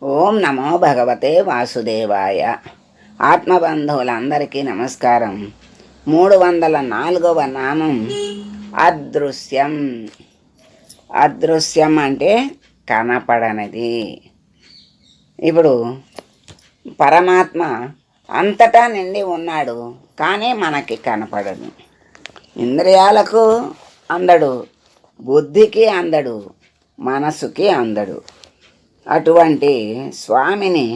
ఓం నమో భగవతే వాసుదేవాయ. ఆత్మబంధువులందరికీ నమస్కారం. 304వ నామం అదృశ్యం. అదృశ్యం అంటే కనపడనిది. ఇప్పుడు పరమాత్మ అంతటా నిండి ఉన్నాడు, కానీ మనకి కనపడదు. ఇంద్రియాలకు అందడు, బుద్ధికి అందడు, మనసుకి అందడు. అటువంటి స్వామిని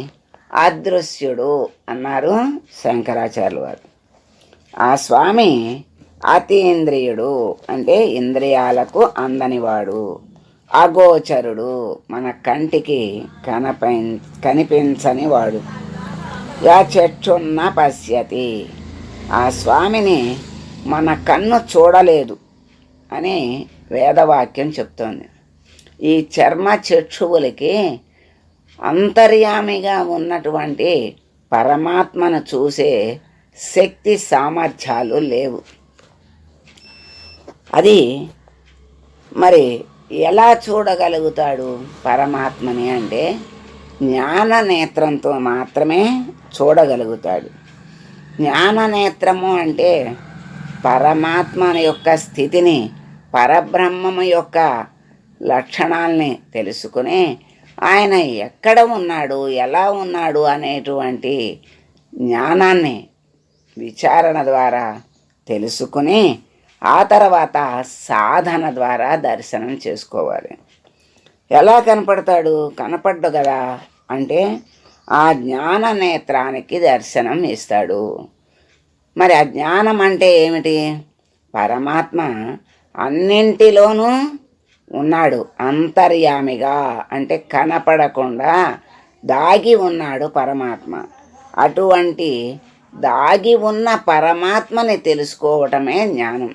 అదృశ్యుడు అన్నారు శంకరాచార్యులు వారు. ఆ స్వామి అతీంద్రియుడు అంటే ఇంద్రియాలకు అందనివాడు, అగోచరుడు, మన కంటికి కనిపించని వాడు. యా చక్షున్న పశ్యతి, ఆ స్వామిని మన కన్ను చూడలేదు అని వేదవాక్యం చెప్తోంది. ఈ చర్మ చక్షువులకి అంతర్యామిగా ఉన్నటువంటి పరమాత్మను చూసే శక్తి సామర్థ్యాలు లేవు. అది మరి ఎలా చూడగలుగుతాడు పరమాత్మని అంటే జ్ఞాన నేత్రంతో మాత్రమే చూడగలుగుతాడు. జ్ఞాన నేత్రము అంటే పరమాత్మ యొక్క స్థితిని, పరబ్రహ్మము యొక్క లక్షణాలని తెలుసుకుని ఆయన ఎక్కడ ఉన్నాడు, ఎలా ఉన్నాడు అనేటువంటి జ్ఞానాన్ని విచారణ ద్వారా తెలుసుకుని ఆ తర్వాత సాధన ద్వారా దర్శనం చేసుకోవాలి. ఎలా కనపడతాడు? కనపడ్డు కదా అంటే ఆ జ్ఞాన నేత్రానికి దర్శనం ఇస్తాడు. మరి ఆ జ్ఞానం అంటే ఏమిటి? పరమాత్మ అన్నింటిలోనూ ఉన్నాడు, అంతర్యామిగా అంటే కనపడకుండా దాగి ఉన్నాడు పరమాత్మ. అటువంటి దాగి ఉన్న పరమాత్మని తెలుసుకోవటమే జ్ఞానం.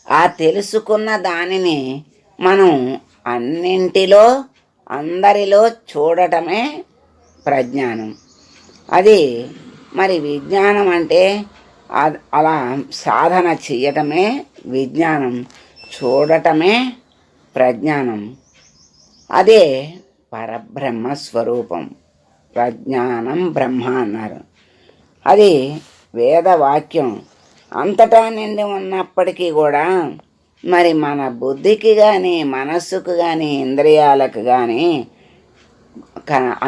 ఆ తెలుసుకున్న దానిని మనం అన్నింటిలో అందరిలో చూడటమే ప్రజ్ఞానం. అది మరి విజ్ఞానం అంటే అలా సాధన చెయ్యటమే విజ్ఞానం, చూడటమే ప్రజ్ఞానం. అదే పరబ్రహ్మ స్వరూపం. ప్రజ్ఞానం బ్రహ్మ అన్నారు. అది వేదవాక్యం. అంతటా నిండి ఉన్నప్పటికీ కూడా మరి మన బుద్ధికి కానీ, మనస్సుకు కానీ, ఇంద్రియాలకు కానీ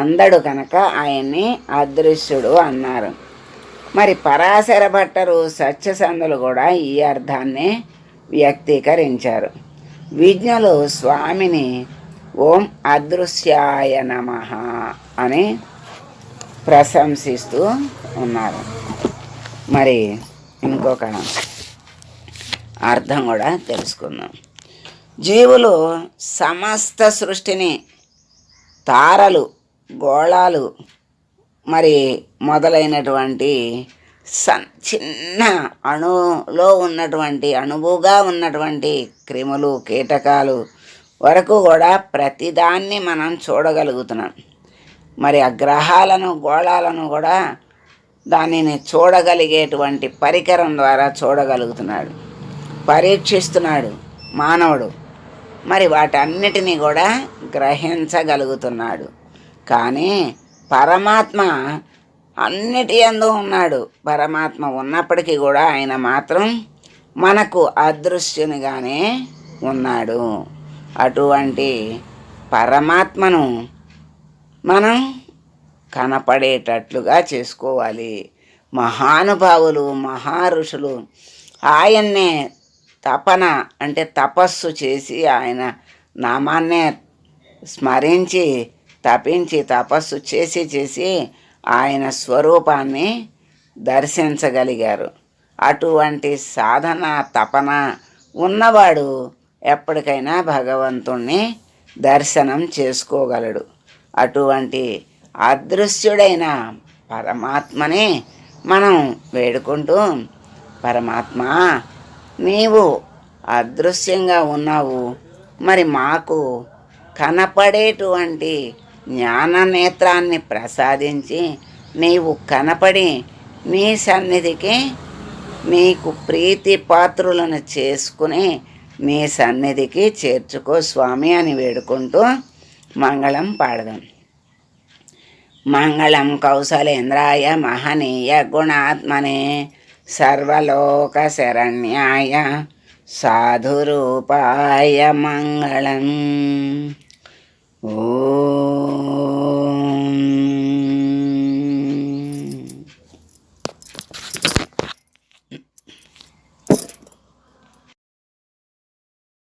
అందడు కనుక ఆయన్ని అదృశ్యుడు అన్నారు. మరి పరాశర భట్టరు, సత్యసంధులు కూడా ఈ అర్థాన్ని వ్యక్తీకరించారు. విజ్ఞులు స్వామిని ఓం అదృశ్యాయ నమః అని ప్రశంసిస్తూ ఉన్నారు. మరి ఇంకొక అర్థం కూడా తెలుసుకుందాం. జీవులు సమస్త సృష్టిని, తారలు, గోళాలు మరి మొదలైనటువంటి చిన్న అణులో ఉన్నటువంటి, అణువుగా ఉన్నటువంటి క్రిములు, కీటకాలు వరకు కూడా ప్రతిదాన్ని మనం చూడగలుగుతున్నాం. మరి ఆ గ్రహాలను, గోళాలను కూడా దానిని చూడగలిగేటువంటి పరికరం ద్వారా చూడగలుగుతున్నాడు, పరీక్షిస్తున్నాడు మానవుడు. మరి వాటన్నిటినీ కూడా గ్రహించగలుగుతున్నాడు. కానీ పరమాత్మ అన్నిటి యందు ఉన్నాడు. పరమాత్మ ఉన్నప్పటికీ కూడా ఆయన మాత్రం మనకు అదృశ్యునిగానే ఉన్నాడు. అటువంటి పరమాత్మను మనం కనపడేటట్లుగా చేసుకోవాలి. మహానుభావులు, మహారుషులు ఆయన్నే తపన అంటే తపస్సు చేసి ఆయన నామాన్నే స్మరించి తపించి తపస్సు చేసి ఆయన స్వరూపాన్ని దర్శించగలిగారు. అటువంటి సాధన, తపన ఉన్నవాడు ఎప్పటికైనా భగవంతుణ్ణి దర్శనం చేసుకోగలడు. అటువంటి అదృశ్యుడైన పరమాత్మని మనం వేడుకుంటూ, పరమాత్మ నీవు అదృశ్యంగా ఉన్నావు, మరి మాకు కనపడేటువంటి జ్ఞాన నేత్రాన్ని ప్రసాదించి నీవు కనపడి నీ సన్నిధికి నీకు ప్రీతి పాత్రులను చేసుకుని నీ సన్నిధికి చేర్చుకో స్వామి అని వేడుకుంటూ మంగళం పాడదాం. మంగళం కౌసలేంద్రాయ మహనీయ గుణాత్మనే సర్వలోక శరణ్యాయ సాధురూపాయ మంగళం. ఓ